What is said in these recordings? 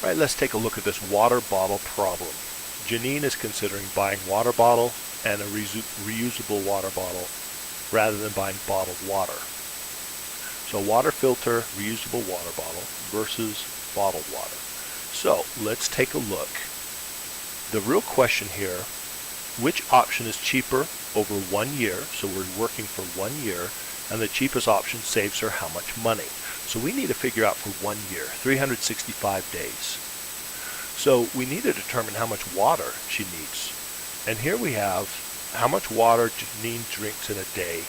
Right, let's take a look at this water bottle problem. Janine is considering buying water bottle and a reusable water bottle rather than buying bottled water. So water filter, reusable water bottle versus bottled water. So let's take a look. The real question here, which option is cheaper over 1 year? So we're working for 1 year, and the cheapest option saves her how much money? So we need to figure out for 1 year, 365 days. So we need to determine how much water she needs. And here we have how much water Janine drinks in a day.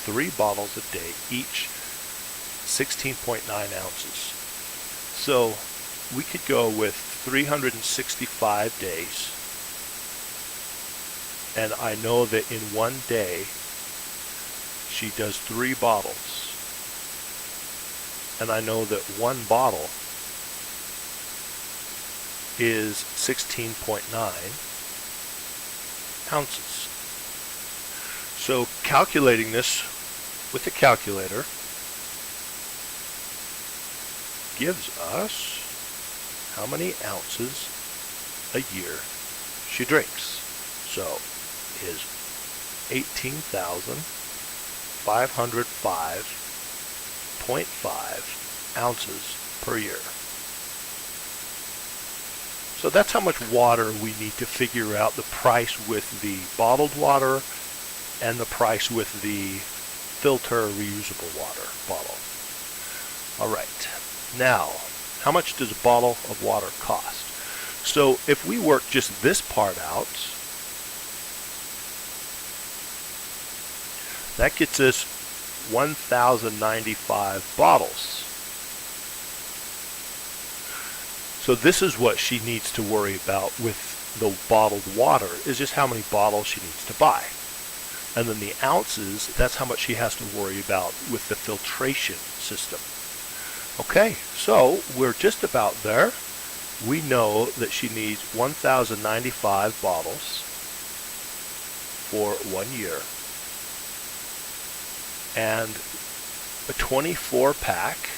3 bottles a day, each 16.9 ounces. So we could go with 365 days. And I know that in 1 day, she does 3 bottles. And I know that 1 bottle is 16.9 ounces. So calculating this with a calculator gives us how many ounces a year she drinks. So is 18,505.5 ounces per year. So that's how much water we need to figure out the price with the bottled water and the price with the filter reusable water bottle. All right, now how much does a bottle of water cost? So if we work just this part out, that gets us 1,095 bottles. So this is what she needs to worry about with the bottled water, is just how many bottles she needs to buy. And then the ounces, that's how much she has to worry about with the filtration system. Okay, so we're just about there. We know that she needs 1,095 bottles for 1 year. And a 24 pack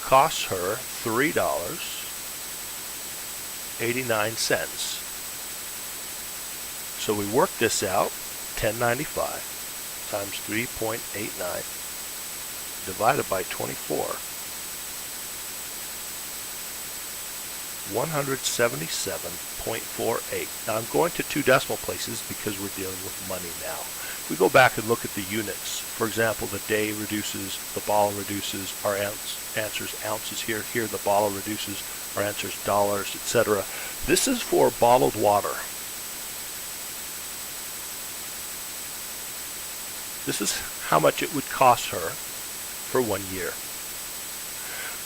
costs her $3.89. So we work this out, 10.95 times 3.89 divided by 24. 177.48. Now I'm going to 2 decimal places because we're dealing with money now. If we go back and look at the units, for example, the day reduces, the bottle reduces, our answers ounces here. Here the bottle reduces, our answers dollars, etc. This is for bottled water. This is how much it would cost her for 1 year.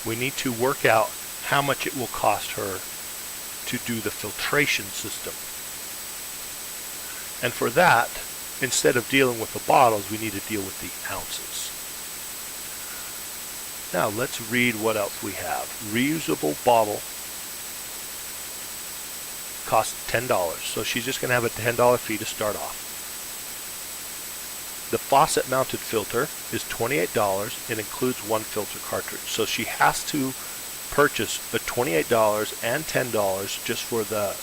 We need to work out how much it will cost her to do the filtration system. And for that, instead of dealing with the bottles, we need to deal with the ounces. Now let's read what else we have. Reusable bottle costs $10. So she's just going to have a $10 fee to start off. The faucet mounted filter is $28. It includes 1 filter cartridge. So she has to purchase the $28 and $10 just for the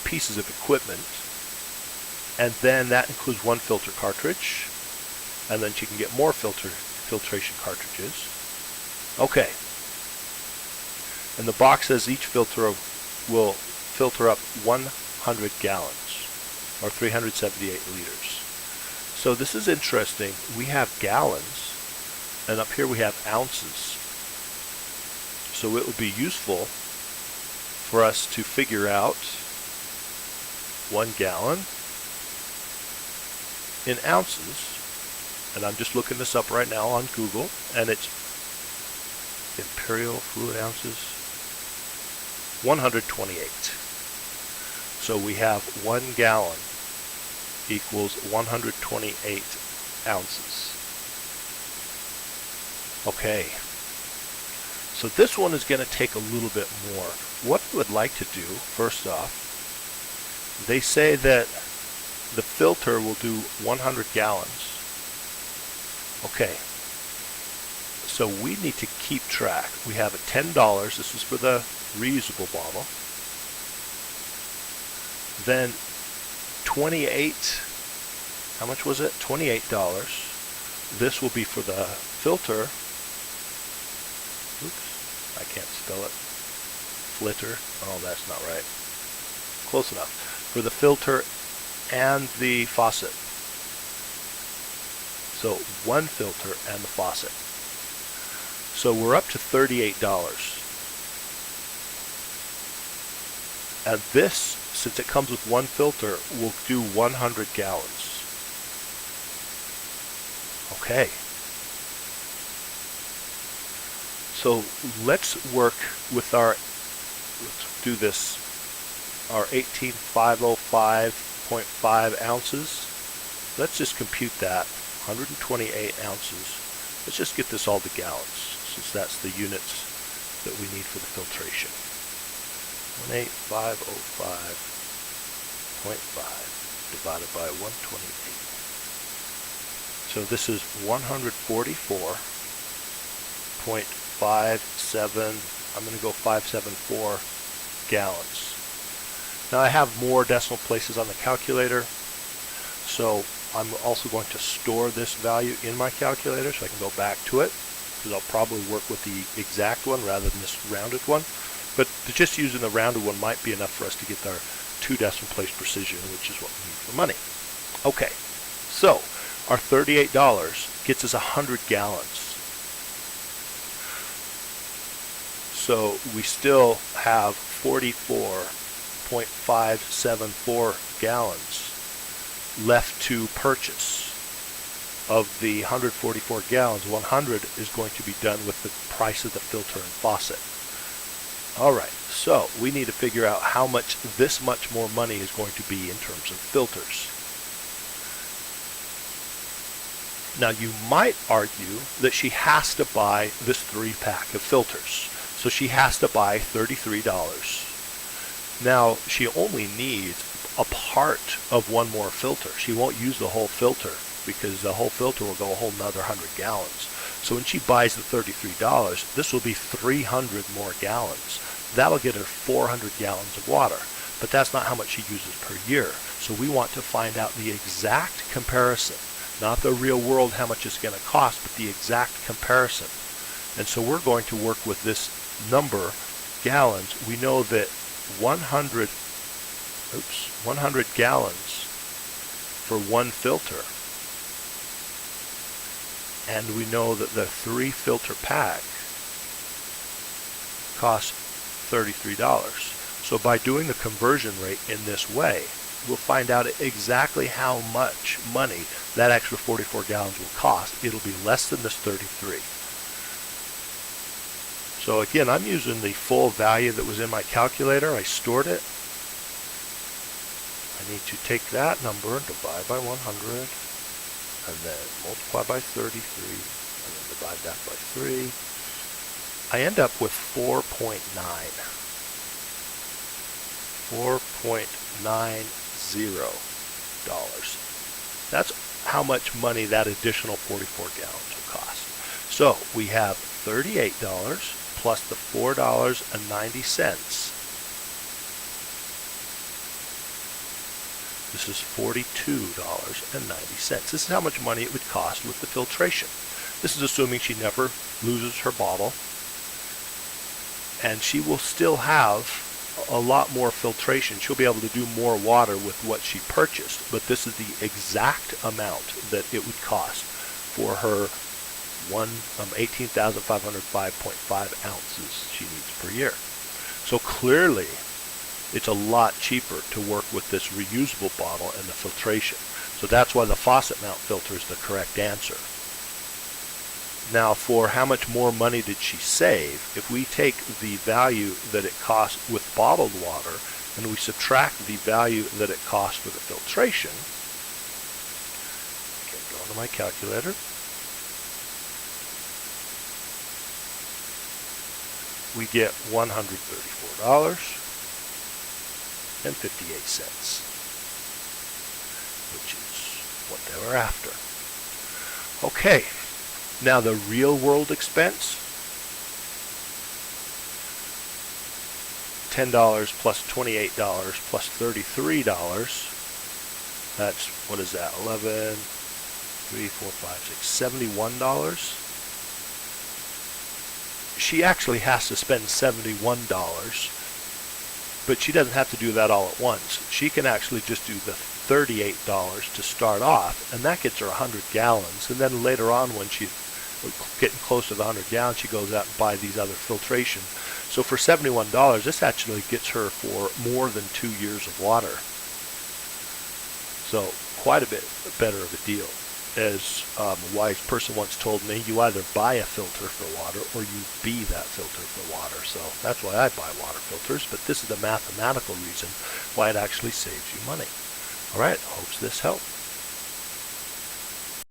pieces of equipment, and then that includes 1 filter cartridge, and then she can get more filtration cartridges. Okay, and the box says each filter will filter up 100 gallons or 378 liters. So this is interesting. We have gallons, and up here we have ounces. So it would be useful for us to figure out 1 gallon in ounces. And I'm just looking this up right now on Google, and it's imperial fluid ounces, 128. So we have 1 gallon equals 128 ounces. Okay. So this one is going to take a little bit more. What I would like to do, first off, they say that the filter will do 100 gallons. Okay. So we need to keep track. We have $10. This is for the reusable bottle. Then 28. How much was it? $28. This will be for the filter. Oops, I can't spell it. Flitter. Oh, that's not right. Close enough. For the filter and the faucet. So one filter and the faucet. So we're up to $38. And this, since it comes with one filter, will do 100 gallons. Okay. So let's work with our, let's do this, our 18505.5 ounces. Let's just compute that, 128 ounces. Let's just get this all to gallons, since that's the units that we need for the filtration. 18505.5 divided by 128. So this is 144.57, I'm going to go 574 gallons. Now I have more decimal places on the calculator, so I'm also going to store this value in my calculator so I can go back to it, because I'll probably work with the exact one rather than this rounded one. But just using the rounded one might be enough for us to get our 2 decimal place precision, which is what we need for money. Okay, so our $38 gets us 100 gallons. So we still have 44.574 gallons left to purchase. Of the 144 gallons, 100 is going to be done with the price of the filter and faucet. Alright, so we need to figure out how much this much more money is going to be in terms of filters. Now you might argue that she has to buy this 3-pack of filters. So she has to buy $33. Now she only needs a part of one more filter. She won't use the whole filter because the whole filter will go a whole nother 100 gallons. So when she buys the $33, this will be 300 more gallons. That'll get her 400 gallons of water. But that's not how much she uses per year. So we want to find out the exact comparison. Not the real world how much it's going to cost, but the exact comparison. And so we're going to work with this number, gallons. We know that 100 gallons for one filter. And we know that the 3 filter pack costs $33. So by doing the conversion rate in this way, we'll find out exactly how much money that extra 44 gallons will cost. It'll be less than this 33. So again, I'm using the full value that was in my calculator. I stored it. I need to take that number and divide by 100, and then multiply by 33, and then divide that by 3. I end up with $4.90. That's how much money that additional 44 gallons will cost. So we have $38 plus the $4.90. This is $42.90. This is how much money it would cost with the filtration. This is assuming she never loses her bottle, and she will still have a lot more filtration. She'll be able to do more water with what she purchased, but this is the exact amount that it would cost for her 18,505.5 ounces she needs per year. So clearly it's a lot cheaper to work with this reusable bottle and the filtration. So that's why the faucet mount filter is the correct answer. Now, for how much more money did she save, if we take the value that it costs with bottled water and we subtract the value that it costs for the filtration, okay, go to my calculator, we get $134.58, which is what they were after. Okay, Now the real world expense, $10 plus $28 plus $33. That's, what is that, 11, 3, 4, 5, 6, $71. She actually has to spend $71, but she doesn't have to do that all at once. She can actually just do the $38 to start off, and that gets her 100 gallons. And then later on, when she's getting close to the 100 gallons, she goes out and buys these other filtration. So for $71, this actually gets her for more than 2 years of water. So quite a bit better of a deal. As a wise person once told me, you either buy a filter for water or you be that filter for water. So that's why I buy water filters, but this is the mathematical reason why it actually saves you money. All right, I hope this helped.